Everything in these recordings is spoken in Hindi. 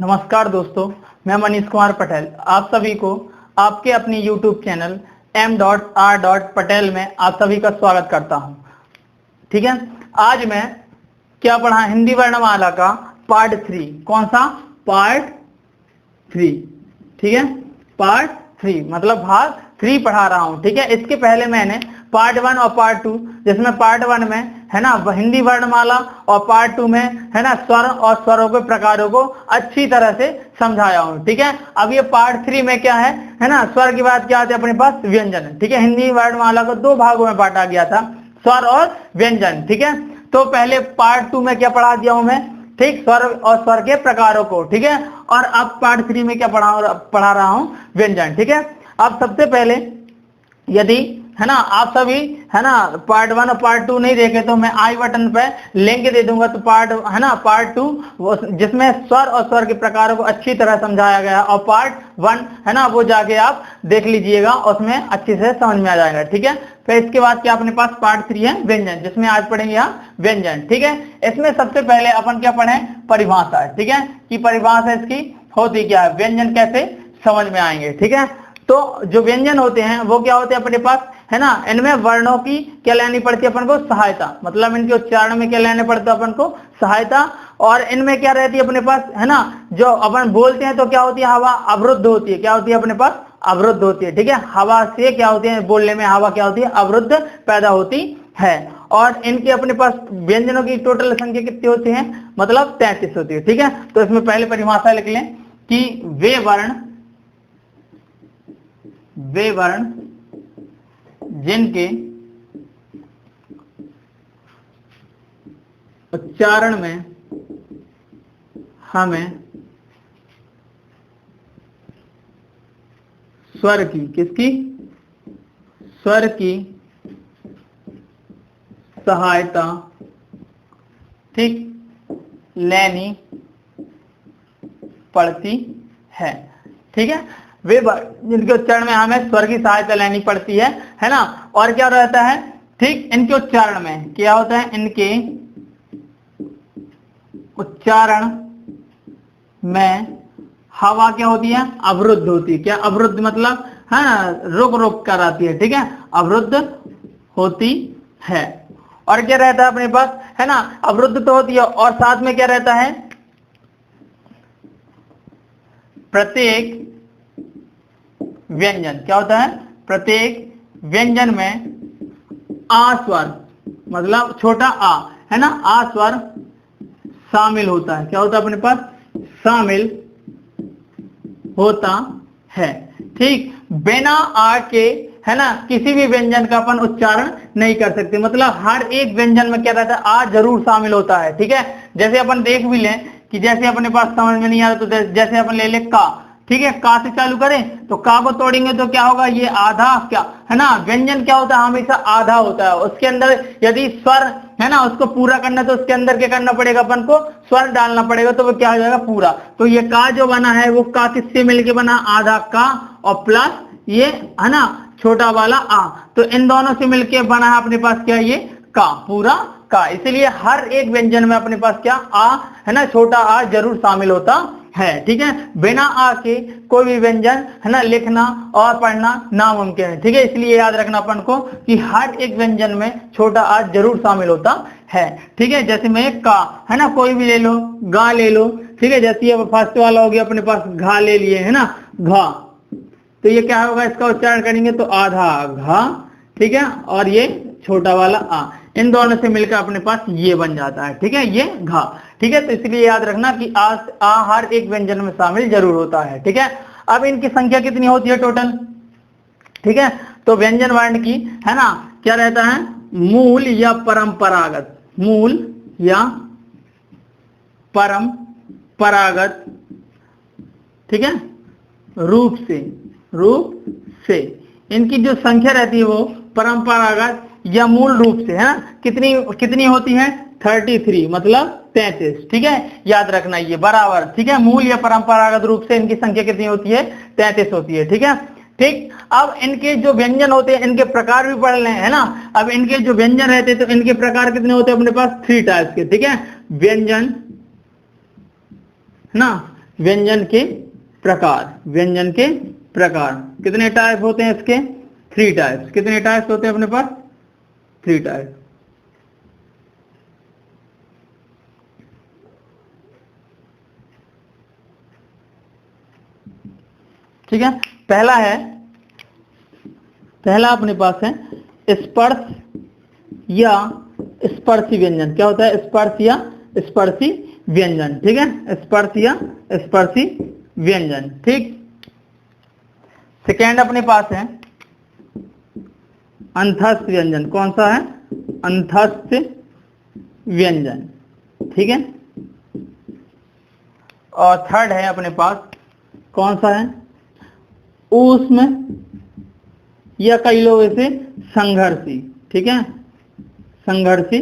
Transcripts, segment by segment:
नमस्कार दोस्तों, मैं मनीष कुमार पटेल आप सभी को आपके अपनी YouTube चैनल m.r.patel में आप सभी का स्वागत करता हूं। ठीक है, आज मैं क्या पढ़ा, हिंदी वर्णमाला का पार्ट 3। कौन सा? पार्ट 3। ठीक है, पार्ट 3 मतलब भाग 3 पढ़ा रहा हूं। ठीक है, इसके पहले मैंने पार्ट 1 और पार्ट 2, जिसमें पार्ट 1 में है ना हिंदी वर्णमाला और पार्ट 2 में है ना स्वर और स्वरों के प्रकारों को अच्छी तरह से समझाया हूं। ठीक है, अब ये पार्ट 3 में क्या है ना, स्वर की बात क्या आती है अपने पास? व्यंजन। ठीक है, हिंदी वर्णमाला को 2 भागों में बांटा गया था, स्वर और व्यंजन। ठीक है, तो पहले पार्ट 2 में क्या पढ़ा दिया हूं मैं? ठीक, स्वर और स्वर के प्रकारों को। ठीक है, और अब पार्ट 3 में क्या पढ़ा रहा हूं? व्यंजन। ठीक है, अब सबसे पहले यदि है ना आप सभी है ना पार्ट 1 और पार्ट 2 नहीं देखे तो मैं आई बटन पे लिंक दे दूंगा, तो पार्ट 2 जिसमें स्वर और स्वर के प्रकारों को अच्छी तरह समझाया गया, और पार्ट 1 है ना वो जाके आप देख लीजिएगा, उसमें अच्छे से समझ में आ जाएगा। ठीक है, फिर इसके बाद क्या अपने पास पार्ट 3 है व्यंजन, जिसमें आज पढ़ेंगे यहाँ व्यंजन। ठीक है, इसमें सबसे पहले अपन क्या पढ़े? परिभाषा। ठीक है, कि परिभाषा इसकी होती क्या है, व्यंजन कैसे समझ में आएंगे। ठीक है, तो जो व्यंजन होते हैं वो क्या होते हैं अपने पास है ना, इनमें वर्णों की क्या लेनी पड़ती है अपन को? सहायता। मतलब इनके उच्चारण में क्या लेने पड़ता है अपन को? सहायता। और इनमें क्या रहती है अपने पास है ना, जो अपन बोलते हैं तो क्या होती है? हवा अवरुद्ध होती है। क्या होती है अपने पास? अवरुद्ध होती है। ठीक है, हवा से क्या होती है? बोलने में हवा क्या होती है? अवरुद्ध पैदा होती है। और इनके अपने पास व्यंजनों की टोटल संख्या कितनी होती है? मतलब 33 होती है। ठीक है, तो इसमें पहले परिभाषा लिख लें कि वे वर्ण जिनके उच्चारण में हमें स्वर की स्वर की सहायता ठीक लेनी पड़ती है। ठीक है, वे जिनके उच्चारण में हमें स्वर की सहायता लेनी पड़ती है ना। और क्या रहता है? ठीक, इनके उच्चारण में क्या होता है? इनके उच्चारण में हवा क्या होती है? अवरुद्ध होती है। क्या अवरुद्ध मतलब? है ना, रुक रुक कर आती है। ठीक है, अवरुद्ध होती है। और क्या रहता है अपने पास है ना, अवरुद्ध तो होती है, और साथ में क्या रहता है? प्रत्येक व्यंजन क्या होता है? प्रत्येक व्यंजन में आ स्वर मतलब छोटा आ है ना, आ स्वर शामिल होता है। क्या होता है अपने पास? शामिल होता है। ठीक, बिना आ के है ना किसी भी व्यंजन का अपन उच्चारण नहीं कर सकते। मतलब हर एक व्यंजन में क्या रहता है? आ जरूर शामिल होता है। ठीक है, जैसे अपन देख भी लें कि जैसे अपने पास समझ में नहीं आ रहा तो जैसे अपन ले ले का। ठीक है, का से चालू करें तो का को तोड़ेंगे तो क्या होगा? ये आधा क्या है ना, व्यंजन क्या होता है? हमेशा आधा होता है। उसके अंदर यदि स्वर है ना उसको पूरा करना तो उसके अंदर क्या करना पड़ेगा? अपन को स्वर डालना पड़ेगा, तो वो क्या हो जाएगा? पूरा। तो ये का जो बना है वो का किससे मिलके बना? आधा का और प्लस ये है ना छोटा वाला आ, तो इन दोनों से मिलके बना है अपने पास क्या? ये का, पूरा का। इसलिए हर एक व्यंजन में अपने पास क्या? आ है ना, छोटा आ जरूर शामिल होता है। ठीक है, बिना आ के कोई भी व्यंजन है ना लिखना और पढ़ना नामुमकिन है। ठीक है, इसलिए याद रखना अपन को कि हर एक व्यंजन में छोटा आ जरूर शामिल होता है। ठीक है, जैसे में का है ना, कोई भी ले लो, गा ले लो। ठीक है, जैसे ये फर्स्ट वाला हो गया अपने पास, घा ले लिए है ना, घा, तो ये क्या होगा? इसका उच्चारण करेंगे तो आधा घा। ठीक है, और ये छोटा वाला आ, इन दोनों से मिलकर अपने पास ये बन जाता है। ठीक है, ये घा। ठीक है, तो इसलिए याद रखना कि आ हर एक व्यंजन में शामिल जरूर होता है। ठीक है, अब इनकी संख्या कितनी होती है टोटल? ठीक है, तो व्यंजन वर्ण की है ना क्या रहता है? मूल या परंपरागत, मूल या परंपरागत ठीक है रूप से इनकी जो संख्या रहती है वो परंपरागत या मूल रूप से है ना कितनी होती है? 33 मतलब 33। ठीक है, याद रखना ये बराबर। ठीक है, मूल या परंपरागत रूप से इनकी संख्या कितनी होती है? 33 होती है। ठीक है, ठीक, अब इनके जो व्यंजन होते हैं इनके प्रकार भी पढ़ लें है ना। अब इनके जो व्यंजन रहते हैं तो इनके प्रकार कितने होते हैं अपने पास? 3 टाइप्स के। ठीक है, व्यंजन ना व्यंजन के प्रकार, व्यंजन के प्रकार कितने टाइप होते हैं इसके? 3 टाइप्स। कितने टाइप्स होते हैं अपने पास? 3 टाइप। ठीक है, पहला अपने पास है स्पर्श या स्पर्शी व्यंजन। क्या होता है? स्पर्श या स्पर्शी व्यंजन। ठीक है, स्पर्श या स्पर्शी व्यंजन। ठीक। सेकेंड अपने पास है अंतस्थ व्यंजन। कौन सा है? अंतस्थ व्यंजन। ठीक है। और थर्ड है अपने पास, कौन सा है? ऊष्म या कई लोग इसे संघर्षी। ठीक है, संघर्षी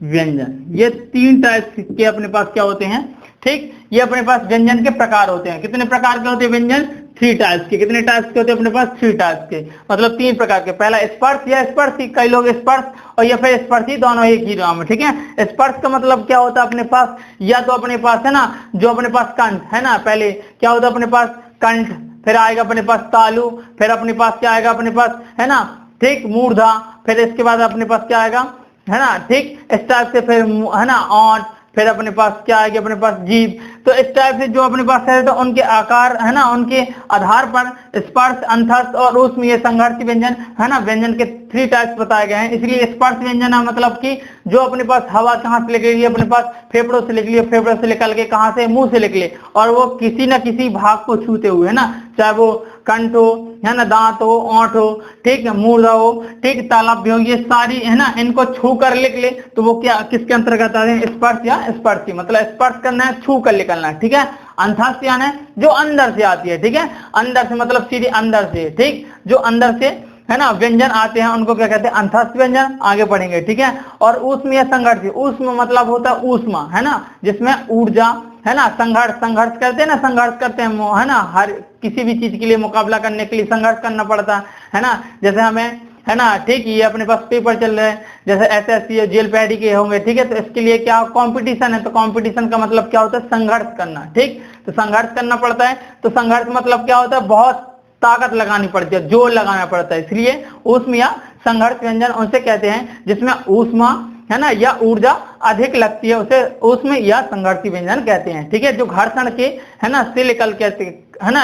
व्यंजन। ये 3 टाइप के अपने पास क्या होते हैं? ठीक, ये अपने पास व्यंजन के प्रकार होते हैं। कितने प्रकार के होते हैं व्यंजन? 3 टाइप्स के। कितने टाइप्स के होते हैं अपने पास? 3 टाइप्स के, मतलब 3 प्रकार के। पहला स्पर्श या स्पर्शी, कई लोग स्पर्श और या फिर स्पर्शी, दोनों एक ही नाम है। ठीक है। स्पर्श का मतलब क्या होता है अपने पास? या तो अपने पास है ना, जो अपने पास कंठ है ना, पहले क्या होता है अपने पास? कंठ, फिर आएगा अपने पास तालु, फिर अपने पास क्या आएगा अपने पास? है ना, ठीक, मूर्धा, फिर इसके बाद अपने पास क्या आएगा? है ना, ठीक, इस टाइप से फिर है ना ओंठ, फिर अपने पास क्या आएगी? अपने पास जीभ। तो इस टाइप से जो अपने पास है, तो उनके आकार है ना, उनके आधार पर स्पर्श, अंतस्थ और ऊष्म, ये संघर्षी व्यंजन है ना, व्यंजन के 3 टाइप्स बताए गए हैं। इसलिए स्पर्श व्यंजन है मतलब कि जो अपने पास हवा कहाँ से निकली? अपने पास फेफड़ों से निकली, फेफड़ों से निकल के कहाँ से? मुंह से निकले, और वो किसी न किसी भाग को छूते हुए, है ना, चाहे वो कंठ हो, है ना, दांत हो, ओंठ हो, ठीक है, मूर्धा हो, ठीक, तालव्य हो, ये सारी है ना, इनको छू कर लिख ले तो वो क्या किसके अंतर्गत आते हैं? स्पर्श या स्पर्शी। मतलब स्पर्श करना है, छू कर निकलना है। ठीक है। अंतस्थ यानी जो अंदर से आती है। ठीक है, अंदर से मतलब सीधे अंदर से, ठीक, जो अंदर से है ना व्यंजन आते हैं उनको क्या कहते हैं? अंतस्थ व्यंजन। आगे पढ़ेंगे। ठीक है। और ऊष्म या संघर्ष, ऊष्म मतलब होता है ऊष्मा, है ना, जिसमें ऊर्जा, है ना, संघर्ष करते हैं ना, संघर्ष करते हैं, है ना, हर किसी भी चीज के लिए मुकाबला करने के लिए संघर्ष करना पड़ता है ना। जैसे हमें है ना, ठीक, ये अपने पास पेपर चल रहे हैं, जैसे एसएससी जेल पैडी के होंगे। ठीक है, तो इसके लिए क्या कंपटीशन है? तो कंपटीशन का मतलब क्या होता है? संघर्ष करना। ठीक, तो संघर्ष करना पड़ता है। तो संघर्ष मतलब क्या होता है? बहुत ताकत लगानी पड़ती है, जोर लगाना पड़ता है। इसलिए ऊष्म या संघर्ष व्यंजन उनसे कहते हैं जिसमें ऊष्मा, है ना, या ऊर्जा अधिक लगती है, उसे ऊष्म या संघर्षी व्यंजन कहते हैं। ठीक है, जो घर्षण के है ना से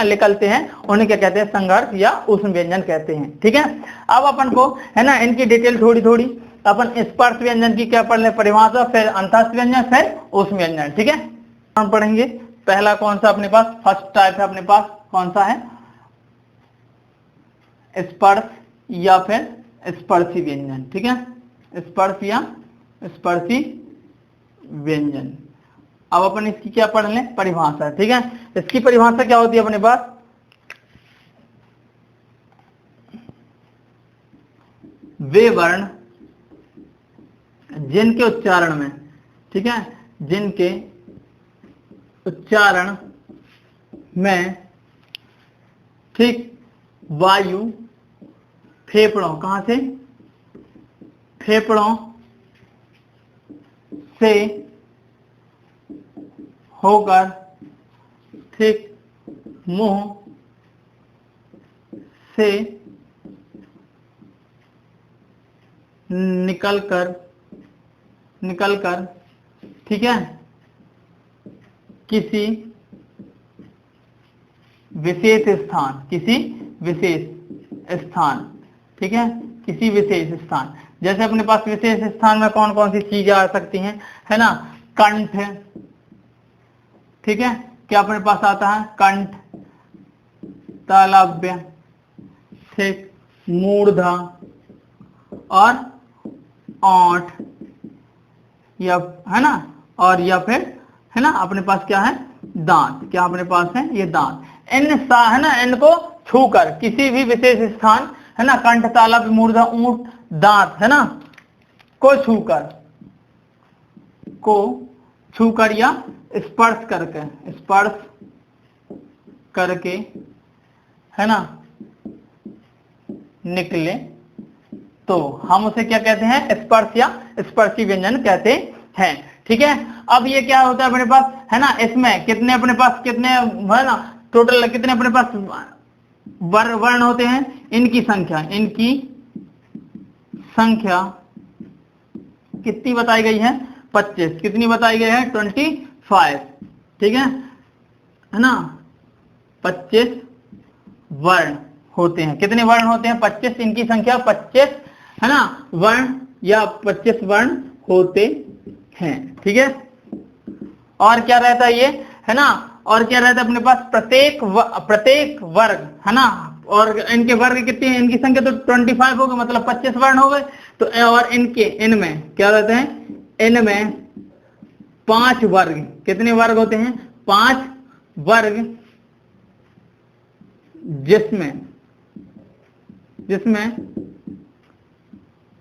निकलते हैं उन्हें क्या कहते हैं? संघर्ष या ऊष्म व्यंजन कहते हैं। ठीक है। अब अपन को है ना इनकी डिटेल थोड़ी थोड़ी अपन स्पर्श व्यंजन की क्या पढ़ ले? परिभाषा, फिर अंतस्थ व्यंजन, फिर ऊष्म व्यंजन। ठीक है, हम पढ़ेंगे। पहला कौन सा अपने पास? फर्स्ट टाइप है अपने पास, कौन सा है? स्पर्श या फिर स्पर्शी व्यंजन। ठीक है, स्पर्श या स्पर्शी व्यंजन। अब अपन इसकी क्या पढ़ लें? परिभाषा। ठीक है, इसकी परिभाषा क्या होती है अपने पास? वे वर्ण जिनके उच्चारण में, ठीक है, जिनके उच्चारण में, ठीक, वायु फेफड़ों, कहां से? फेफड़ों से होकर, ठीक, मुंह से निकलकर, ठीक है, किसी विशेष स्थान, ठीक है, किसी विशेष स्थान। जैसे अपने पास विशेष स्थान में कौन कौन सी चीजें आ सकती हैं? है ना, कंठ, ठीक है, क्या अपने पास आता है? कंठ, तालव्य, ठीक, मूर्धा और ओंठ, या है ना, और या फिर है ना अपने पास क्या है? दांत। क्या अपने पास है? ये दांत। है ना, इनको छूकर किसी भी विशेष स्थान, है ना, कंठ, तालव्य, मूर्धा, ऊंट, दांत, है ना, को छूकर या स्पर्श करके, है ना, निकले तो हम उसे क्या कहते हैं? स्पर्श या स्पर्शी व्यंजन कहते हैं। ठीक है। अब ये क्या होता है अपने पास, है ना, इसमें कितने अपने पास, कितने है ना, टोटल कितने अपने पास वर्ण होते हैं, इनकी संख्या कितनी बताई गई है, 25। कितनी बताई गई है, 25। ठीक है ना, 25 वर्ण होते हैं। कितने वर्ण होते हैं, 25। इनकी संख्या 25 है ना, वर्ण या 25 वर्ण होते हैं। ठीक है। और क्या रहता है ये, है ना, और क्या रहता है अपने पास, प्रत्येक वर्ग, है ना, और इनके वर्ग कितने हैं, इनकी संख्या तो 25 हो गई, मतलब 25 वर्ण हो गए। तो और इनमें क्या रहते हैं, इनमें 5 वर्ग, कितने वर्ग होते हैं, 5 वर्ग, जिसमें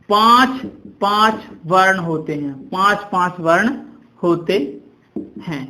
5 वर्ण होते हैं, 5 वर्ण होते हैं।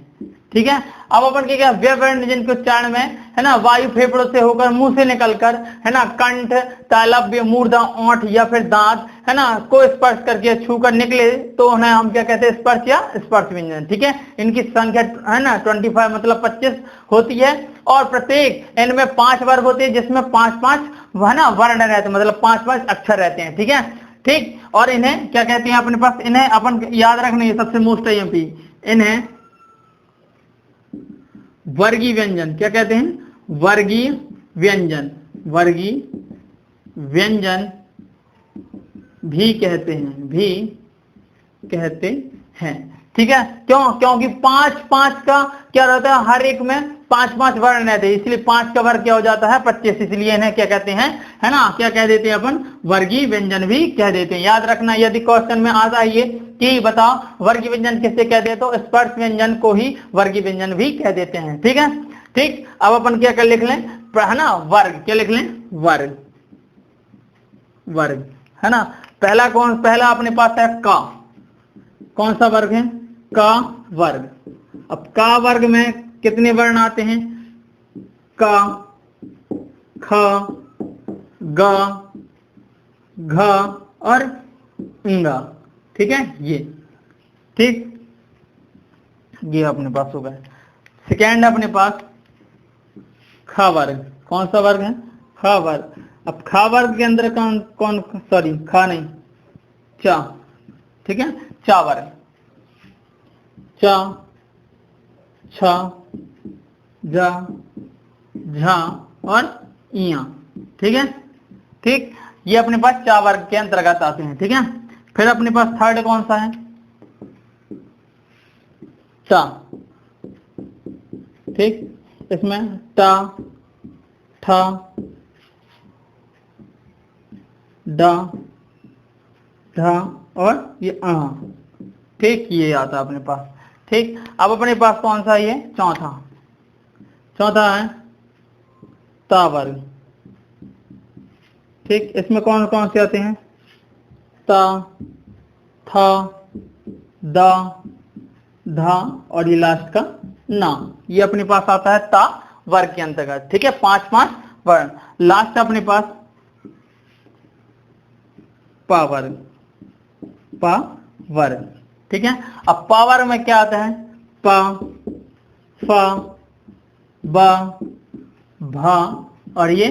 ठीक है। अब अपन क्या, व्यवर्ण जिनके उच्चारण में, है ना, वायु फेफड़ों से होकर मुंह से निकलकर, है ना, कंठ, तालव्य, मूर्धा, ओंठ या फिर दांत, है ना, को स्पर्श करके छूकर निकले तो उन्हें हम क्या कहते हैं, स्पर्श या स्पर्श व्यंजन। ठीक है। इनकी संख्या, है ना, 25 मतलब 25 होती है, और प्रत्येक इनमें 5 वर्ग होते हैं, जिसमें 5 है ना वर्ण रहते हैं, मतलब 5 अक्षर रहते हैं। ठीक है। ठीक। और इन्हें क्या कहते हैं अपने पास, इन्हें अपन याद रखने, सबसे मोस्ट आईएमपी, इन्हें वर्गीय व्यंजन क्या कहते हैं, वर्गीय व्यंजन भी कहते हैं। ठीक है। क्यों, क्योंकि 5 का क्या रहता है, हर एक में 5 वर्ण रहते हैं, इसलिए 5 का वर्ग क्या हो जाता है, 25। इसलिए इन्हें क्या कहते हैं, है ना, क्या कह देते हैं अपन, वर्गीय व्यंजन भी कह देते हैं। याद रखना, यदि क्वेश्चन में आता है ये कि बताओ वर्गीय व्यंजन किससे कहते हैं, तो स्पर्श व्यंजन को ही वर्गीय व्यंजन भी कह देते हैं। ठीक है। ठीक। अब अपन क्या कर लिख लें, है ना, वर्ग, क्या लिख लें, वर्ग, है ना। पहला अपने पास है का, कौन सा वर्ग है, का वर्ग। अब का वर्ग में कितने वर्ण आते हैं, का, ख, ग, घ और ङ। ठीक है, ये ठीक, ये अपने पास हो गए। सेकेंड अपने पास ख वर्ग, कौन सा वर्ग है, ख वर्ग। अब ख वर्ग के अंदर कौन सॉरी खा नहीं, चा। ठीक है, चा वर्ग, चा, छ, झ, झा और इया। ठीक है। ठीक, ये अपने पास चा वर्ग के अंतर्गत आते हैं। ठीक है। फिर अपने पास थर्ड कौन सा है, चा। ठीक, इसमें टा, ठा, डा, ढा और ये आ। ठीक, ये आता है अपने पास। ठीक। अब अपने पास कौन सा है, ये चौथा है ता वर्ग। ठीक, इसमें कौन कौन से आते हैं, ता, था, दा, धा और ये लास्ट का ना। ये अपने पास आता है ता वर्ग के अंतर्गत। ठीक है, 5 वर्ण। लास्ट अपने पास पा वर्ग। ठीक है। अब पा वर्ग में क्या आता है, पा, फा, बा, भा और ये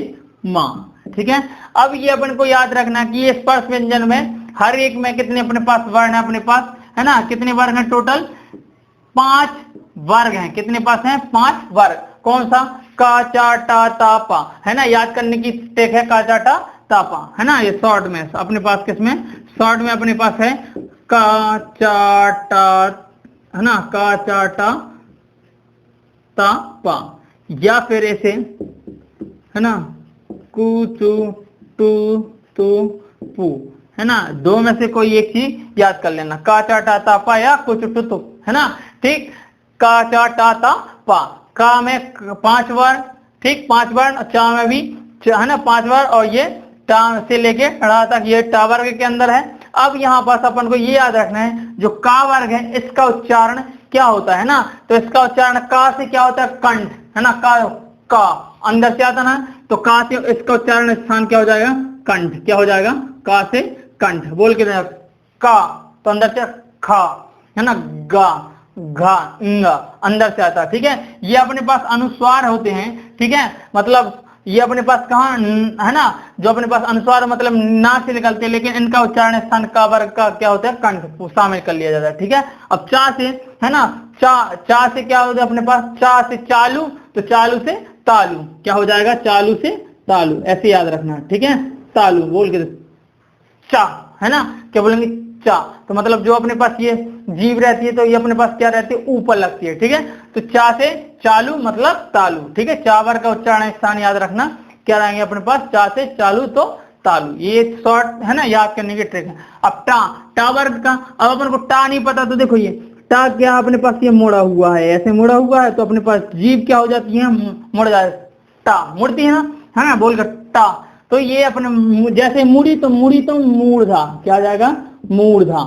मा। ठीक है। अब ये अपन को याद रखना कि ये स्पर्श व्यंजन में हर एक में कितने अपने पास वर्ण है, अपने पास, है ना, कितने वर्ग हैं, टोटल 5 वर्ग हैं। कितने पास हैं, 5 वर्ग। कौन सा, का, चा, टा, ता, पा, है ना। याद करने की टेक है, का, चा, टा, ता, पा, है ना। ये शॉर्ट में अपने पास, किसमें, शॉर्ट में अपने पास है का, चा, टा, है ना, का, चा, टा, ता, पा, या फिर ऐसे, है ना, कु, चु, टू, तु, पू, है ना। दो में से कोई एक चीज याद कर लेना, का, चा, टा, ता, पा या कुछ टू तु, है ना। ठीक, का, चा, टा, ता, पा। का में 5 वर्ण, ठीक, 5 वर्ण, चा में भी, है ना, 5 वर्ण, और ये टा से लेके ड़ा तक ये टा वर्ग के अंदर है। अब यहाँ पास अपन को ये याद रखना है, जो का वर्ग है इसका उच्चारण क्या होता है ना, तो इसका उच्चारण का से क्या होता है, कंठ, है ना। का अंदर से आता ना, तो का से इसका उच्चारण स्थान क्या हो जाएगा, कंठ। क्या हो जाएगा, का से कंठ। बोल के का, तो अंदर से खा, है ना, गा, घा, इंगा अंदर से आता है, ठीक है। ये अपने पास अनुस्वार होते हैं, ठीक है, मतलब ये अपने पास कहाँ है ना, जो अपने पास अनुस्वार मतलब ना से निकलते हैं, लेकिन इनका उच्चारण स्थान का वर्ग का क्या होता है, कंठ शामिल कर लिया जाता है, ठीक है। अब चा से है ना, चा से क्या होता है अपने पास, चा से चालू, तो चालू से तालू, क्या हो जाएगा, चालू से तालू, ऐसे याद रखना, ठीक है। तालू बोल के चा, है ना, क्या बोलेंगे, चा, तो मतलब जो अपने पास ये जीभ रहती है तो ये अपने पास क्या रहती है, ऊपर लगती है, ठीक है। तो चा से चालू मतलब तालू, ठीक है। चावर का उच्चारण स्थान याद रखना, क्या रहेंगे अपने पास, चा से चालू तो तालू, ये शॉर्ट है ना याद करने की ट्रिक है। अब टा, टा वर्ग का, अब अपन को टा नहीं पता तो देखो ये टा क्या अपने पास, ये मुड़ा हुआ है, ऐसे मुड़ा हुआ है, तो अपने पास जीभ क्या हो जाती है, मुड़ जाए, टा मुड़ती है ना, बोलकर टा, तो ये अपने जैसे मुड़ी तो मूर्धा, क्या आ जाएगा, मूर्धा,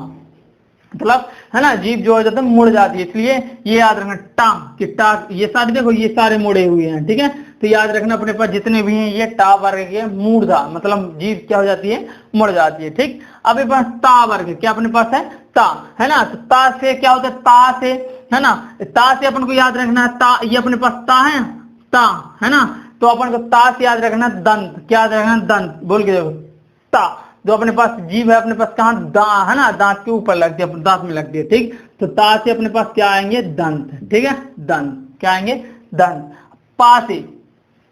मतलब है ना जीभ जो हो जाता है मुड़ जाती है, इसलिए ये याद रखना टा, कि टा, ये सारे देखो ये सारे मुड़े हुए हैं, ठीक है। तो याद रखना अपने पास जितने भी हैं ये टा वर्ग के मूर्धा, मतलब जीभ क्या हो जाती है, मुड़ जाती है, ठीक। अब ये पास ता वर्ग, क्या अपने पास है, ता, है ना, तो ता से क्या होता है, ता से है ना, ता से अपन को याद रखना है, ता, ये अपने पास ता है ना, तो अपन को ता से याद रखना दंत, क्या याद रखना, दंत, बोल के देखो ता, जो अपने पास जीभ है अपने पास कहाँ, दा है ना, दांत के ऊपर लगती है, दांत में लगती है, ठीक। तो ता से अपने पास क्या आएंगे, दंत, ठीक है, दंत, क्या आएंगे, दंत। पा से,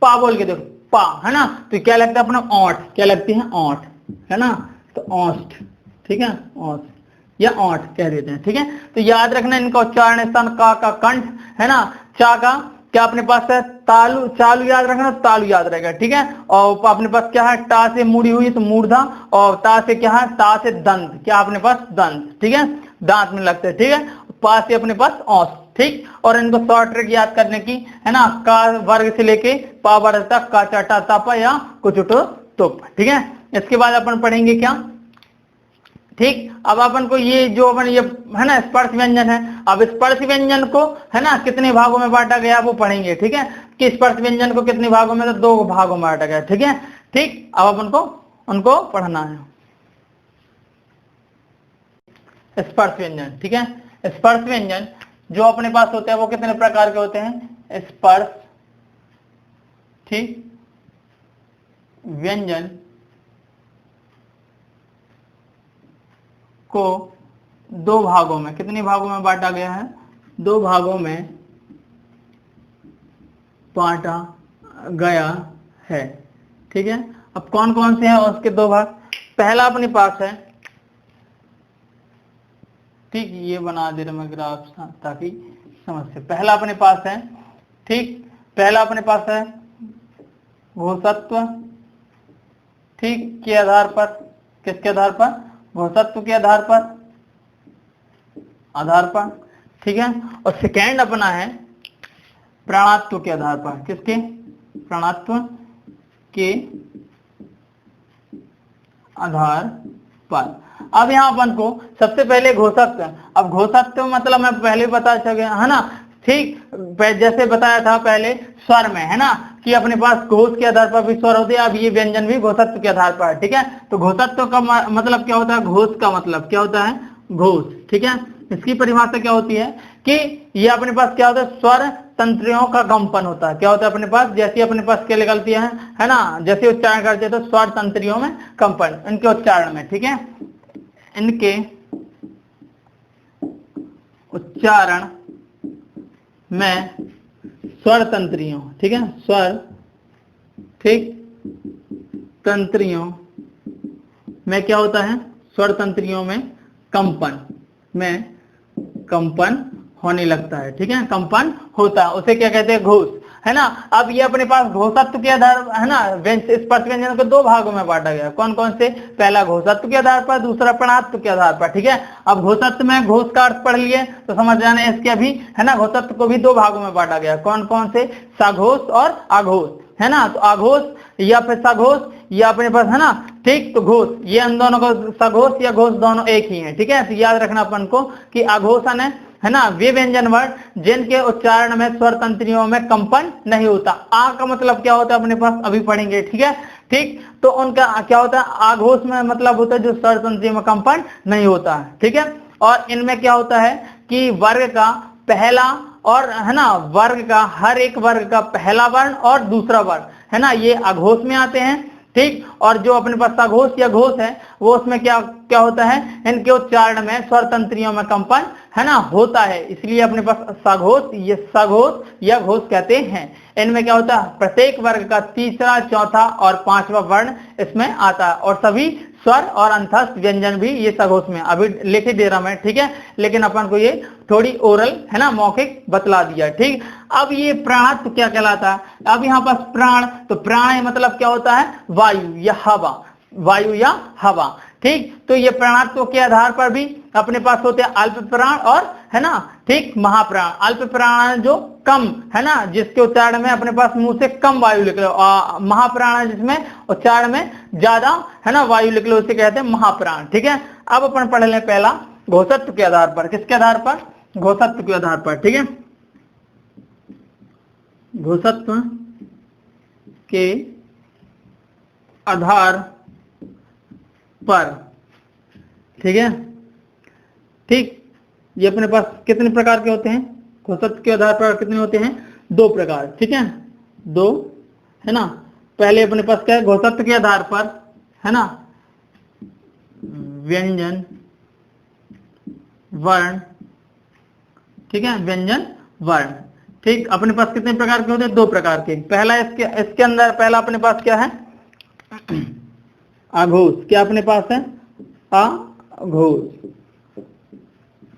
पा बोल के देखो, पा, है ना, तो क्या लगता है अपना, ओंठ, क्या लगती है, ओंठ, है ना, तो ओंठ, ठीक है, ओंठ या ओंठ कह देते हैं, ठीक है। तो याद रखना इनका उच्चारण स्थान का कंठ, है ना, चा का क्या अपने पास है, तालू, चालू याद रखना, तालू याद रहेगा, ठीक है। और अपने पास क्या है, टा से मुड़ी हुई तो मूर्धा, और ता से क्या है, ता से दंत, क्या अपने पास, दंत, ठीक है, दांत में लगते हैं, ठीक है। पा से अपने पास औस, ठीक। और इनको शॉर्ट ट्रिक याद करने की है ना, का वर्ग से लेके पा वर्ग तक, का चाटा तापा या कुचुटो तुप, ठीक है। इसके बाद अपन पढ़ेंगे क्या, ठीक। अब अपन को ये जो अपन ये है ना स्पर्श व्यंजन है, अब स्पर्श व्यंजन को है ना कितने भागों में बांटा गया वो पढ़ेंगे, ठीक है, कि स्पर्श व्यंजन को कितने भागों में, तो 2 भागों में बांटा गया, ठीक है, ठीक। अब अपन को उनको पढ़ना है, स्पर्श व्यंजन, ठीक है। स्पर्श व्यंजन जो अपने पास होते हैं वो कितने प्रकार के होते हैं, स्पर्श, ठीक, व्यंजन को 2 भागों में, कितने भागों में बांटा गया है, 2 भागों में बांटा गया है, ठीक है। अब कौन कौन से हैं उसके 2 भाग, पहला अपने पास है, ठीक, ये बना दे रहा मैं ग्राफ ताकि समझ से, पहला अपने पास है, ठीक, पहला अपने पास है घोषत्व, ठीक, के आधार पर, किसके आधार पर, घोषत्व के आधार पर, ठीक है। और सेकेंड अपना है प्राणत्व के आधार पर, किसके, प्राणत्व के आधार पर। अब यहाँ अपन को सबसे पहले घोषत्व, अब घोषत्व मतलब मैं पहले बता चुका है ना, ठीक, जैसे बताया था पहले स्वर में, है ना, कि अपने पास घोष के आधार पर भी स्वर होते हैं, अब ये व्यंजन भी घोषत्व के आधार पर, ठीक है। तो घोषत्व का मतलब क्या होता है, घोष का मतलब क्या होता है, घोष, ठीक है। इसकी परिभाषा क्या होती है कि ये अपने पास क्या होता है, स्वर तंत्रियों का कंपन होता है, क्या होता है अपने पास, जैसे अपने पास क्या निकलती है ना, जैसे उच्चारण करते हैं तो स्वर तंत्रियों में कंपन, इनके उच्चारण में, ठीक है, इनके उच्चारण में स्वर तंत्रियों, ठीक है, स्वर, ठीक, तंत्रियों में क्या होता है, स्वर तंत्रियों में कंपन होने लगता है, ठीक है, कंपन होता है, उसे क्या कहते हैं, घोष, है ना। अब ये अपने पास घोषत्व के आधार, है ना, स्पर्श व्यंजन को 2 भागों में बांटा गया, कौन कौन से, पहला घोषत्व के आधार पर, दूसरा प्राणत्व के आधार पर, ठीक है। अब घोषत्व में घोष का अर्थ पढ़ लिए तो समझ जाना, इसके अभी है ना घोषत्व को भी 2 भागों में बांटा गया, कौन कौन से, सघोष और आघोष, है ना। तो आघोष या फिर सघोष या अपने पास है ना, ठीक, तो घोष, ये इन दोनों को सघोष या घोष दोनों एक ही है, ठीक है। तो याद रखना अपन को कि आघोषण है ना वे व्यंजन वर्ण जिनके उच्चारण में स्वर तंत्रियों में कंपन नहीं होता। आ का मतलब क्या होता है अपने पास अभी पढ़ेंगे, ठीक है, ठीक। तो उनका क्या होता है, आघोष में मतलब होता है जो स्वर तंत्रियों में कंपन नहीं होता है, ठीक है। और इनमें क्या होता है कि वर्ग का पहला और है ना वर्ग का हर एक वर्ग का पहला वर्ण और दूसरा वर्ण है ना ये अघोष में आते हैं, ठीक। और जो अपने पास सघोष या घोष है वो उसमें क्या क्या होता है, इनके उच्चारण में स्वर तंत्रियों में कंपन है ना होता है, इसलिए अपने पास सघोष या घोष कहते हैं। इनमें क्या होता है, प्रत्येक वर्ग का तीसरा, चौथा और पांचवा वर्ण इसमें आता है और सभी स्वर और अंतस्थ व्यंजन भी ये सघोष में अभी लिख ही दे रहा मैं, ठीक है। लेकिन अपन को ये थोड़ी ओरल है ना मौखिक बतला दिया, ठीक। अब ये प्राणत्व क्या कहलाता है, अब यहाँ पास प्राण, तो प्राण मतलब क्या होता है, वायु या हवा, वायु या हवा, ठीक। तो ये प्राणत्व के आधार पर भी अपने पास होते हैं अल्प प्राण और है ना, ठीक, महाप्राण। अल्प प्राण जो कम है ना, जिसके उच्चारण में अपने पास मुंह से कम वायु निकले, महाप्राण जिसमें उच्चारण में ज्यादा है ना वायु निकले, उसे कहते हैं महाप्राण, ठीक है। अब अपन पढ़ लें पहला घोषत्व के आधार पर, किसके आधार पर, घोषत्व के आधार पर, ठीक है। घोषत्व के आधार पर, ठीक है, ठीक। ये अपने पास कितने प्रकार के होते हैं, घोषत्व के आधार पर कितने होते हैं, दो प्रकार, ठीक है, दो है ना। पहले अपने पास क्या है, घोषत्व के आधार पर है ना व्यंजन वर्ण, ठीक है, व्यंजन वर्ण, ठीक। अपने पास कितने प्रकार के होते हैं, दो प्रकार के। पहला इसके अंदर पहला अपने पास क्या है, अघोष, क्या अपने पास है, अघोष,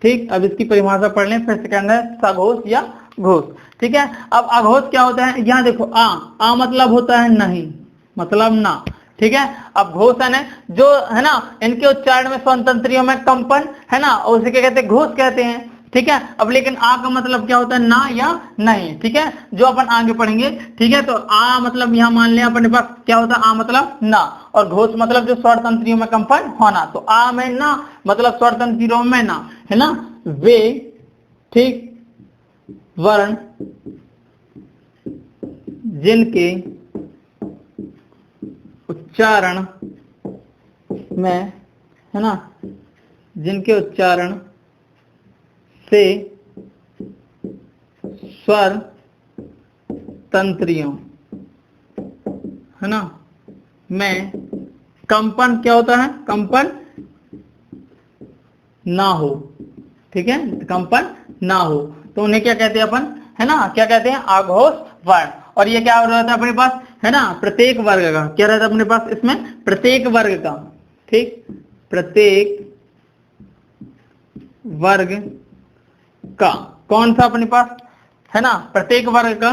ठीक। अब इसकी परिभाषा पढ़ लें, फिर सेकंड है सघोष या घोष, ठीक है। अब अघोष क्या होता है, यहाँ देखो आ मतलब होता है नहीं, मतलब ना, ठीक है। अब घोष है ना, जो है ना इनके उच्चारण में स्वतंत्रियों में कंपन है ना, उसे क्या कहते हैं, घोष कहते हैं, ठीक है। अब लेकिन आ का मतलब क्या होता है, ना या नहीं, ठीक है, जो अपन आगे पढ़ेंगे, ठीक है। तो आ मतलब यहाँ मान लिया अपने पास क्या होता है, आ मतलब ना, और घोष मतलब जो स्वर तंत्रियों में कंपन होना। तो आ में ना मतलब स्वर तंत्रियों में ना है ना, वे, ठीक, वर्ण जिनके उच्चारण में है ना, जिनके उच्चारण से स्वर तंत्रियों है ना में कंपन क्या होता है, कंपन ना हो, ठीक है, कंपन ना हो, तो उन्हें क्या कहते हैं अपन, है ना, क्या कहते हैं, अघोष वर्ण। और ये क्या रहता है अपने पास, है ना, प्रत्येक वर्ग का क्या रहता है अपने पास, इसमें प्रत्येक वर्ग का, ठीक, प्रत्येक वर्ग का कौन सा अपने पास है ना, प्रत्येक वर्ग का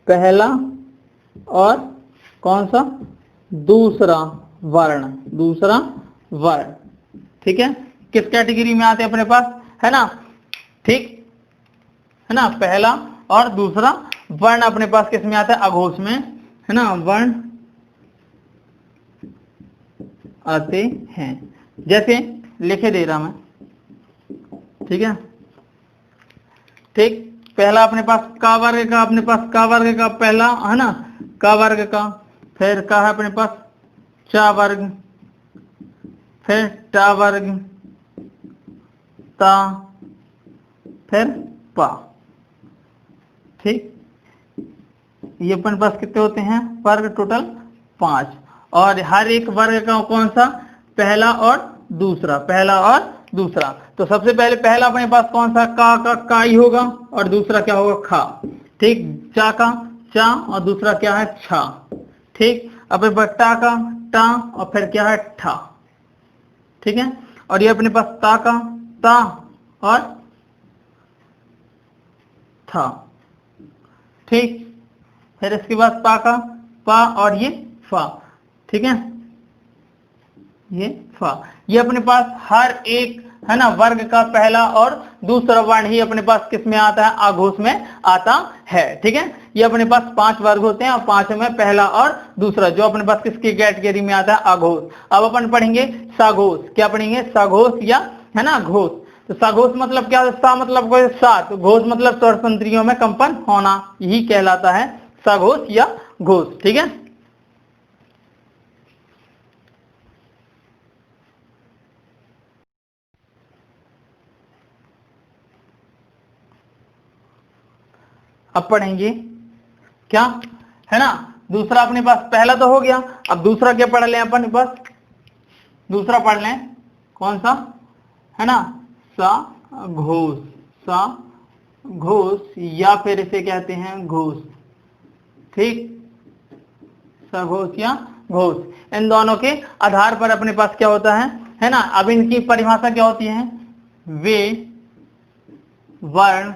पहला और कौन सा, दूसरा वर्ण, दूसरा वर्ण, ठीक है। किस कैटेगरी में आते हैं अपने पास, है ना, ठीक, है ना, पहला और दूसरा वर्ण अपने पास किस में आता है, अघोष में, है ना, वर्ण आते हैं, जैसे लिखे दे रहा मैं, ठीक है, ठीक। पहला अपने पास का वर्ग का, अपने पास का वर्ग का पहला है ना, का वर्ग का, फिर का है अपने पास चा वर्ग, फिर टा वर्ग, ता, फिर पा, ठीक। ये अपने पास कितने होते हैं वर्ग, टोटल 5। और हर एक वर्ग का कौन सा, पहला और दूसरा, पहला और दूसरा। तो सबसे पहले पहला अपने पास कौन सा, का ही होगा, और दूसरा क्या होगा, खा, ठीक। चा का चा और दूसरा क्या है, छा, ठीक। अब टा का टा और फिर क्या है, ठा, ठीक है। और ये अपने पास ता का ता और था, ठीक। फिर इसके बाद पा का पा और ये फा, ठीक है, ये फा। ये अपने पास हर एक है ना वर्ग का पहला और दूसरा वर्ण ही अपने पास किस में आता है, आघोष में आता है, ठीक है। ये अपने पास 5 वर्ग होते हैं और 5 में पहला और दूसरा जो अपने पास किसकी कैटेगरी में आता है, आघोष। अब अपन पढ़ेंगे सघोष, क्या पढ़ेंगे, सघोष या है ना घोष। तो सघोष मतलब क्या, सा मतलब कोई सात, घोष मतलब स्वर तंत्रियों में कंपन होना, यही कहलाता है सघोष या घोष, ठीक है। अब पढ़ेंगे क्या है ना, दूसरा अपने पास पहला तो हो गया, अब दूसरा क्या पढ़ लें अपन, बस दूसरा पढ़ लें, कौन सा है ना, सघोष, सघोष या फिर इसे कहते हैं घोष, ठीक, सघोष या घोष। इन दोनों के आधार पर अपने पास क्या होता है ना। अब इनकी परिभाषा क्या होती है, वे वर्ण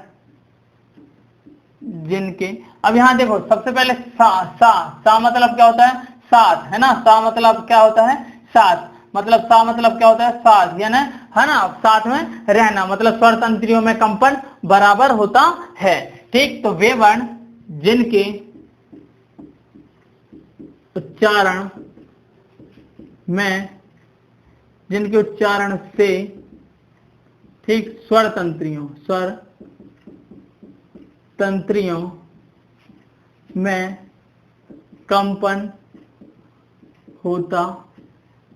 जिनके, अब यहां देखो सबसे पहले सा मतलब क्या होता है, साथ, है ना, सा मतलब क्या होता है, साथ, मतलब सा मतलब क्या होता है, साथ, यानी है ना साथ में रहना, मतलब स्वर तंत्रियों में कंपन बराबर होता है, ठीक। तो वे वर्ण जिनके उच्चारण में, जिनके उच्चारण से, ठीक, स्वर तंत्रियों में कंपन होता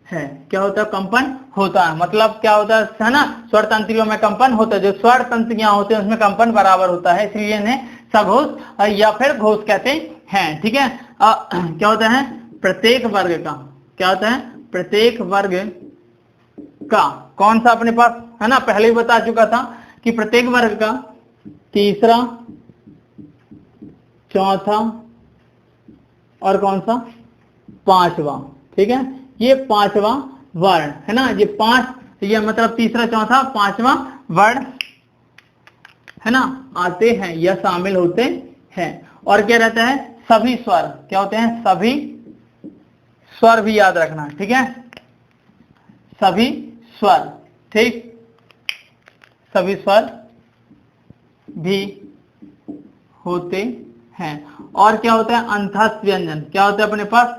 है, क्या होता है, कंपन होता है, मतलब क्या होता है ना, स्वर तंत्रियों में कंपन होता है, जो स्वर तंत्रियां होते हैं उसमें कंपन बराबर होता है, इसलिए इन्हें सघोष या फिर घोष कहते हैं, ठीक है। क्या होता है, प्रत्येक वर्ग का, क्या होता है, प्रत्येक वर्ग का, कौन सा अपने पास है ना, पहले ही बता चुका था कि प्रत्येक वर्ग का तीसरा, चौथा और कौन सा, पांचवा, ठीक है, ये पांचवा वर्ण है ना, ये पांच, ये मतलब तीसरा, चौथा, पांचवा वर्ण है ना आते हैं या शामिल होते हैं। और क्या रहता है, सभी स्वर, क्या होते हैं, सभी स्वर भी याद रखना, ठीक है, सभी स्वर, ठीक, सभी स्वर भी होते हैं। और क्या होता है, अंतस्थ व्यंजन, क्या होता है अपने पास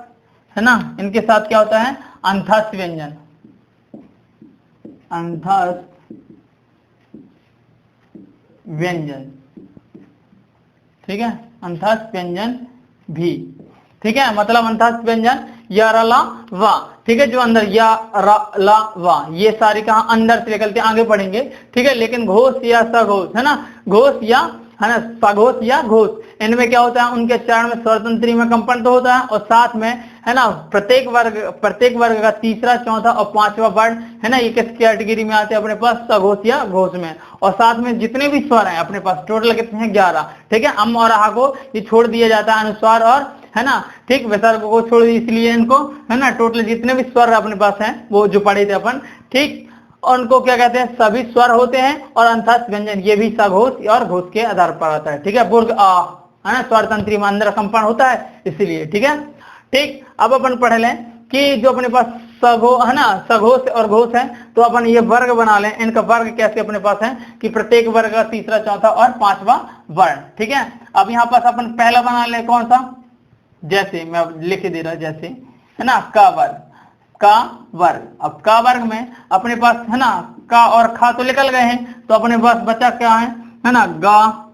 है ना, इनके साथ क्या होता है, अंतस्थ व्यंजन, अंतस्थ व्यंजन, ठीक है, अंतस्थ व्यंजन भी, ठीक है, मतलब अंतस्थ व्यंजन या र ला वा, ठीक है, जो अंदर या र ला वा, ये सारी कहा अंदर से निकलते आगे पढ़ेंगे, ठीक है। लेकिन घोष या सघोष है ना, घोष या है ना, सघोष या घोष, इनमें क्या होता है, उनके चरण में स्वर तंत्री में कंपन तो होता है, और साथ में है ना प्रत्येक वर्ग का तीसरा, चौथा और पांचवा वर्ण है ना, ये किस कैटेगरी में आते हैं अपने पास, सघोष या घोष में। और साथ में जितने भी स्वर हैं अपने पास टोटल कितने हैं, 11, ठीक है। अम और आह को ये छोड़ दिया जाता है, अनुस्वार और है ना, ठीक, विसर्ग को छोड़ दिया, इसलिए इनको है ना टोटल जितने भी स्वर अपने पास हैं वो जो पढ़े थे अपन, ठीक, और उनको क्या कहते हैं, सभी स्वर होते हैं। और अंतस्थ व्यंजन ये भी सघोष और घोष के आधार पर आता है, ठीक है। बुर्ग आ है ना, स्वर तंत्री में अंदर कंपन होता है इसलिए, ठीक है, ठीक। अब अपन पढ़ लें कि जो अपने पास है ना, सघोष और घोष है, तो अपन ये वर्ग बना लें, इनका वर्ग कैसे अपने पास है कि प्रत्येक वर्ग का तीसरा, चौथा और पांचवा वर्ण, ठीक है। अब यहाँ पास अपन पहला बना लें, कौन सा, जैसे मैं लिख दे रहा, जैसे है ना, का वर्ग, का वर्ग। अब का वर्ग में अपने पास है ना का और खा तो निकल गए हैं, तो अपने पास बचा क्या है ना, गा,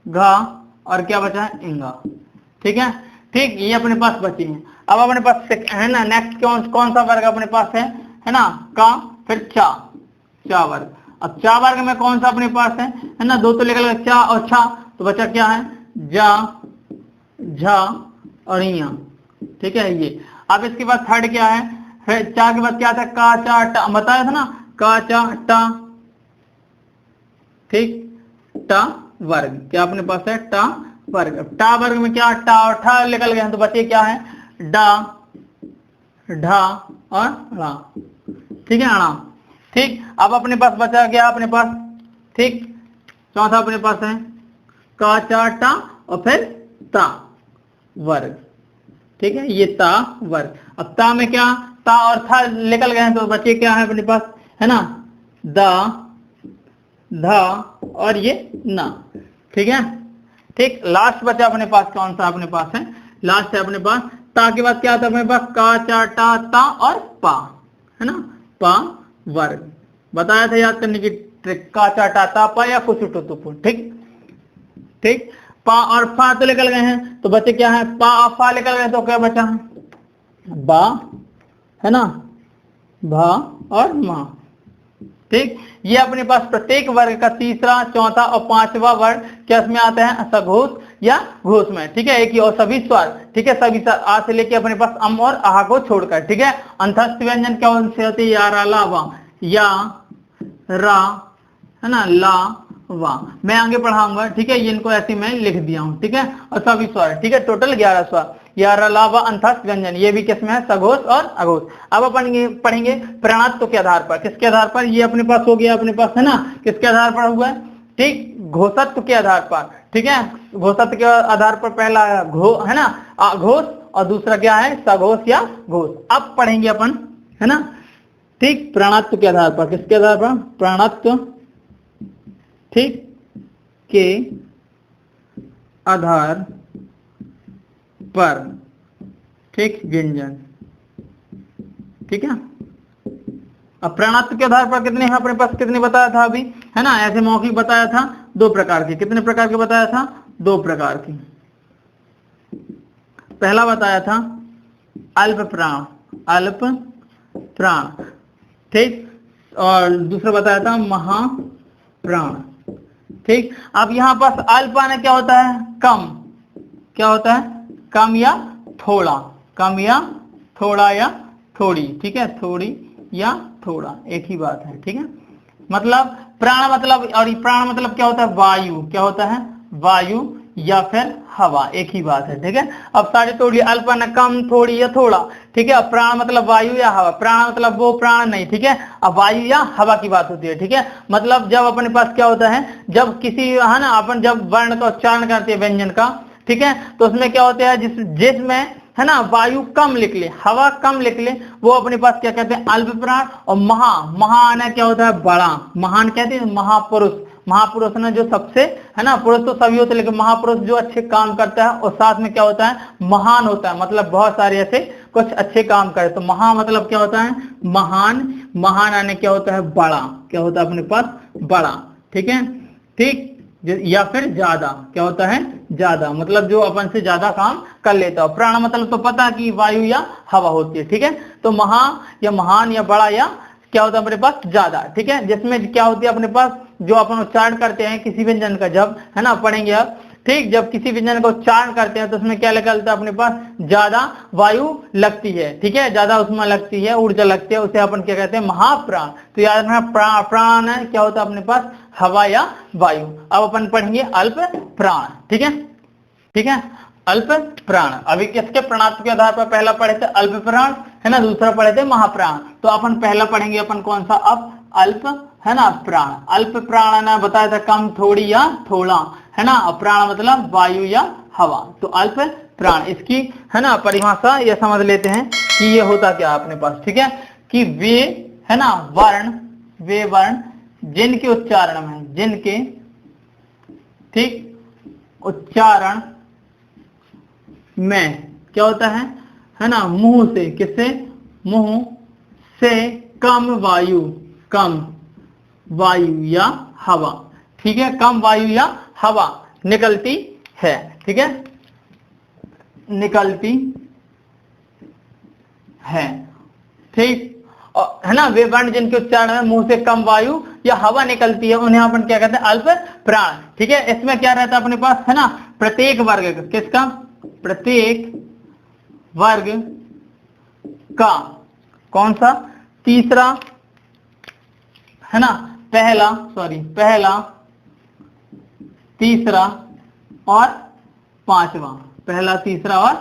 घा और क्या बचा है, इंगा, ठीक है, ठीक, ये अपने पास बची हैं। अब अपने पास है ना नेक्स्ट कौन सा वर्ग अपने पास है ना, का, फिर चा वर्ग। अब चा वर्ग में कौन सा अपने पास है ना, दो तो निकल गए, चा और छा, तो बचा क्या है, जा, झा और इया, ठीक है ये। अब इसके बाद थर्ड क्या है, फिर चा के बाद क्या था, का, चा, टा, बताया था ना, का, चा, टा, ठीक, टा वर्ग, क्या अपने पास है, टा वर्ग। अब टा वर्ग में क्या, टा और ठा निकल गए हैं, तो बचे क्या है, डा, ढा और रा, ठीक है, अणा, ठीक। अब अपने पास बचा क्या अपने पास, ठीक, चौथा अपने पास है का, चा, टा और फिर ता वर्ग, ठीक है, ये ता वर्ग। अब ता में क्या, ता और था निकल गए हैं, तो बचे क्या है अपने पास है ना, दा, धा और ये ना, ठीक है, ठीक। लास्ट बचा अपने पास कौन सा अपने पास है, लास्ट है अपने पास ता के बाद क्या था अपने पास, का, चा, टा, ता और पा, है ना, पा वर्ग। बताया था याद करने की ट्रिक, का, चा, टा, ता, पा या कुछ टुटुपु, ठीक, ठीक। पा और फा तो निकल गए हैं, तो बचे क्या है, पा और फा निकल गए, तो क्या बचा है, बा, है ना, भा और मा, ठीक। ये अपने पास प्रत्येक वर्ग का तीसरा, चौथा और पांचवा वर्ण किस में आता है? सघोष या घोष में। ठीक है, एक ही और सभी स्वर, ठीक है, सभी आ से लेके अपने पास अम और आहा को छोड़कर। ठीक है, अंतस्थ व्यंजन क्या से होते हैं? या, रा, ला, वा, या, रा, है ना, ला, वाह। मैं आगे पढ़ाऊंगा। ठीक है, ये इनको ऐसे मैं लिख दिया हूं। ठीक है, और सभी स्वर, ठीक है, टोटल 11 स्वर, या, रा, ला, वा, अंतस्थ व्यंजन, ये भी किसमें है? सघोष और अघोष। अब अपन पढ़ेंगे प्राणत्व के आधार पर। किसके आधार पर? ये अपने पास हो गया, अपने पास, है ना, किसके आधार पर हुआ है? ठीक, घोषत्व के आधार पर। ठीक है, घोषत्व के आधार पर पहला है ना अघोष, और दूसरा क्या है? सघोष या घोष। अब पढ़ेंगे अपन, है ना, ठीक, प्राणत्व के आधार पर। किसके आधार पर? प्राणत्व, ठीक, के आधार पर, ठीक, व्यंजन। ठीक है, अब प्राणत्व के आधार पर कितने हैं अपने पास? कितने बताया था अभी, है ना, ऐसे मौखिक बताया था 2 प्रकार के। कितने प्रकार के बताया था? 2 प्रकार के। पहला बताया था अल्प प्राण, अल्प प्राण, ठीक, और दूसरा बताया था महाप्राण। ठीक, अब यहां पास अल्प आने क्या होता है? कम। क्या होता है? कम या थोड़ा, कम या थोड़ा या थोड़ी। ठीक है, थोड़ी या थोड़ा, एक ही बात है। ठीक है, मतलब प्राण मतलब, और प्राण मतलब क्या होता है? वायु। क्या होता है? वायु या फिर हवा, एक ही बात है। ठीक है, अब सारे तोड़िए, अल्प न कम, थोड़ी या थोड़ा। ठीक है, अब प्राण मतलब वायु या हवा, प्राण मतलब वो प्राण नहीं। ठीक है, अब वायु या हवा की बात होती है। ठीक है, मतलब जब अपने पास क्या होता है, जब किसी, है ना, अपन जब वर्ण का उच्चारण करते हैं व्यंजन का, ठीक है, तो उसमें क्या होता है, जिसमें, है ना, वायु कम लिख ले, हवा कम लिख ले, वो अपने पास क्या कहते हैं? अल्प प्राण। और महा आना क्या होता है? बड़ा। महान कहते हैं महापुरुष, महापुरुष ने जो सबसे, है ना, पुरुष तो सभी होते हैं, लेकिन महापुरुष जो अच्छे काम करता है, और साथ में क्या होता है? महान होता है, मतलब बहुत सारे ऐसे कुछ अच्छे काम करे। तो महा मतलब क्या होता है? महान। महान आने क्या होता है? बड़ा। क्या होता है अपने पास? बड़ा। ठीक है, ठीक, या फिर ज्यादा। क्या होता है? ज्यादा, मतलब जो अपन से ज्यादा काम कर लेता हो। प्राण मतलब तो पता कि वायु या हवा होती है। ठीक है, तो महा या महान या बड़ा या क्या होता है अपने पास? ज्यादा। ठीक है, जिसमें क्या होती है अपने पास, जो अपन उच्चारण करते हैं किसी व्यंजन का, जब, है ना, पढ़ेंगे अब, ठीक, जब किसी व्यंजन का उच्चारण करते हैं तो उसमें क्या निकलता है अपने पास? ज्यादा वायु लगती है। ठीक है, ज्यादा उसमें लगती है, ऊर्जा लगती है, उसे अपन क्या कहते हैं? महाप्राण। तो याद रखना, प्राण है क्या होता है अपने पास? हवा या वायु। अब अपन पढ़ेंगे अल्प प्राण। ठीक है, ठीक है, अल्प प्राण। अभी किसके प्राणात्व के आधार पर पहला पढ़े थे? अल्प प्राण, है ना, दूसरा पढ़े थे महाप्राण। तो अपन पहला पढ़ेंगे अपन कौन सा? अब अल्प, है ना, प्राण। अल्प प्राण ना बताया था कम, थोड़ी या थोड़ा, है ना, प्राण मतलब वायु या हवा। तो अल्प प्राण, इसकी, है ना, परिभाषा ये समझ लेते हैं कि ये होता क्या है अपने पास। ठीक है, कि वे, है ना, वे वर्ण जिनके उच्चारण में, जिनके, ठीक, उच्चारण में क्या होता है ना, मुंह से, किससे? मुंह से कम वायु या हवा। ठीक है, कम वायु या हवा निकलती है। ठीक है, निकलती है। ठीक, और, है ना, वे वर्ण जिनके उच्चारण में मुंह से कम वायु या हवा निकलती है, उन्हें अपन क्या कहते हैं? अल्प प्राण। ठीक है, इसमें क्या रहता है अपने पास, है ना, प्रत्येक वर्ग, किसका? प्रत्येक वर्ग का कौन सा? तीसरा, है ना, पहला, तीसरा और पांचवा, पहला, तीसरा और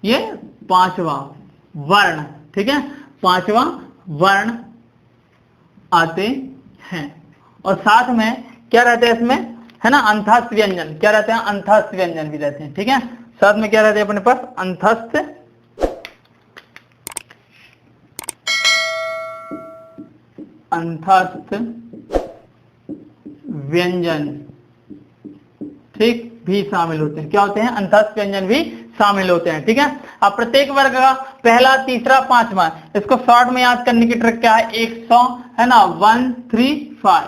ये पांचवा वर्ण। ठीक है, पांचवा वर्ण आते हैं, और साथ में क्या रहते हैं इसमें, है ना, अंतस्थ व्यंजन। क्या रहते हैं? अंतस्थ व्यंजन भी रहते हैं। ठीक है, साथ में क्या रहते हैं अपने पास? अंतस्थ व्यंजन, ठीक, भी शामिल होते हैं। क्या होते हैं? अंतस्थ व्यंजन भी शामिल होते हैं। ठीक है, अब प्रत्येक वर्ग का पहला, तीसरा, पांचवा, इसको शॉर्ट में याद करने की ट्रिक क्या है? 100, है ना, 135,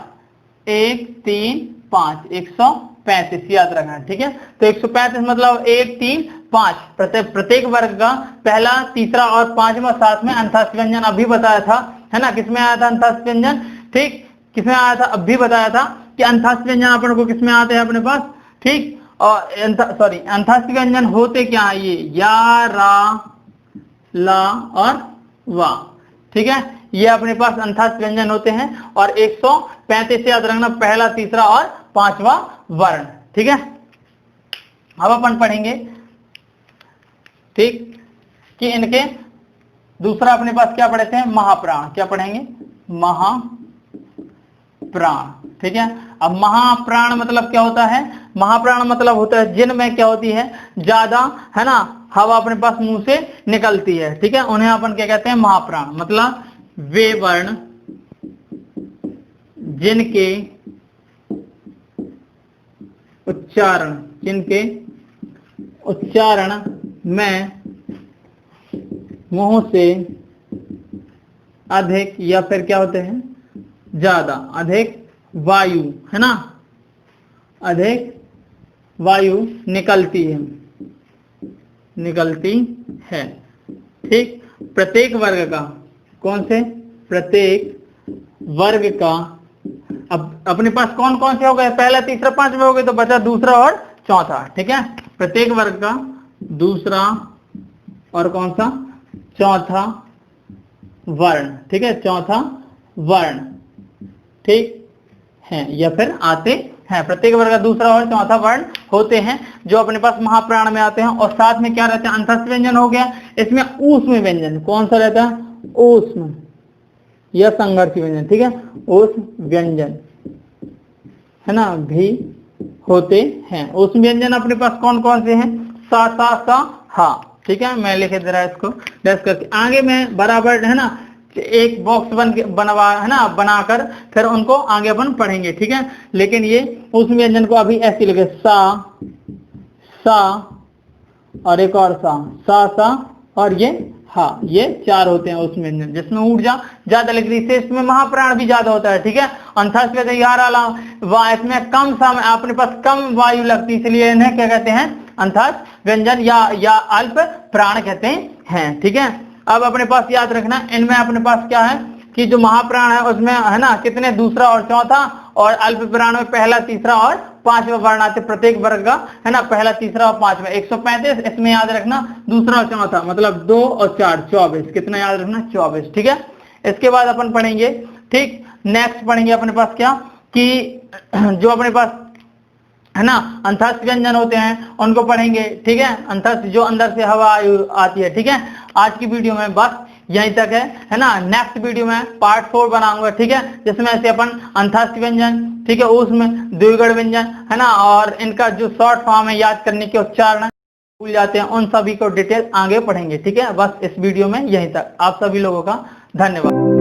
1 3 5, 135 याद रखना। ठीक है, तो 135 मतलब 1 3 5, प्रत्येक वर्ग का पहला, तीसरा और पांचवा, साथ में अंतस्थ व्यंजन अभी बताया था, है ना, किसमें आया था अंतस्थ व्यंजन? ठीक, किसमें आया था, अभी बताया था कि अंथाक्षरी व्यंजन अपन को किसमें आते हैं अपने पास, ठीक। और अंथाक्षरी व्यंजन होते क्या है, ये या, रा, ला और वा, ठीक है, ये अपने पास अंथाक्षरी व्यंजन होते हैं। और 135 से याद रखना, पहला, तीसरा और पांचवा वर्ण, ठीक है। अब अपन पढ़ेंगे, ठीक, कि इनके दूसरा अपने पास क्या पढ़े थे, महाप्राण। क्या पढ़ेंगे, महाप्राण, ठीक है। अब महाप्राण मतलब क्या होता है, महाप्राण मतलब होता है जिनमें क्या होती है, ज्यादा, है ना, हवा अपने पास मुंह से निकलती है, ठीक है, उन्हें अपन क्या कहते हैं, महाप्राण। मतलब वे वर्ण जिनके उच्चारण में मुंह से अधिक या फिर क्या होते हैं, ज्यादा, अधिक वायु, है ना, अधिक वायु निकलती है, ठीक। प्रत्येक वर्ग का, कौन से, प्रत्येक वर्ग का, अब अपने पास कौन कौन से हो गए, पहला, तीसरा, पांचवा हो गए, तो बचा दूसरा और चौथा, ठीक है। प्रत्येक वर्ग का दूसरा और कौन सा, चौथा वर्ण, ठीक है, चौथा वर्ण, ठीक है, या फिर आते हैं। प्रत्येक वर्ग का दूसरा और चौथा वर्ण होते हैं जो अपने पास महाप्राण में आते हैं। और साथ में क्या रहता है, अंतस्थ व्यंजन हो गया, इसमें ऊष्म व्यंजन, कौन सा रहता है, ऊष्म या संघर्षी व्यंजन, ठीक है, ऊष्म व्यंजन, है ना, भी होते हैं। ऊष्म व्यंजन अपने पास कौन कौन से हैं, सा, सा, सा, हा, ठीक है। मैं लिखे दे रहा है इसको डैश करके, आगे मैं बराबर, है ना, एक बॉक्स बनवा, है ना, बनाकर फिर उनको आगे अपन पढ़ेंगे, ठीक है। लेकिन ये उस व्यंजन को अभी ऐसे लिखे, सा, सा और एक और सा और ये हा, ये चार होते हैं उस व्यंजन जिसमें ऊर्जा ज्यादा लग रही है, इसमें महाप्राण भी ज्यादा होता है, ठीक है। अंतस्थ व्यंजन इसमें कम समय अपने पास कम वायु लगती है, इसलिए इन्हें क्या कहते हैं, अंतस्थ व्यंजन या अल्प प्राण कहते हैं, ठीक है। अब अपने पास याद रखना, इनमें अपने पास क्या है कि जो महाप्राण है उसमें, है ना, कितने, दूसरा और चौथा, और अल्प प्राण में पहला, तीसरा और पांचवा वर्ण आते, प्रत्येक वर्ग का, है ना, पहला, तीसरा और पांचवा। 135 इसमें याद रखना, दूसरा और चौथा, मतलब 2 और 4 24, कितना याद रखना, 24, ठीक है। इसके बाद अपन पढ़ेंगे, ठीक, नेक्स्ट पढ़ेंगे अपने पास क्या, कि जो अपने पास, है ना, अंतस्थ व्यंजन होते हैं उनको पढ़ेंगे, ठीक है। अंतस्थ जो अंदर से हवा आती है, ठीक है। आज की वीडियो में बस यहीं तक है ना। नेक्स्ट वीडियो में पार्ट 4 बनाऊंगा, ठीक है, जिसमें से अपन अंतस्थ व्यंजन, ठीक है, उसमें द्विगुण व्यंजन, है ना, और इनका जो शॉर्ट फॉर्म है याद करने के उच्चारण भूल जाते हैं, उन सभी को डिटेल आगे पढ़ेंगे, ठीक है। बस इस वीडियो में यहीं तक। आप सभी लोगों का धन्यवाद।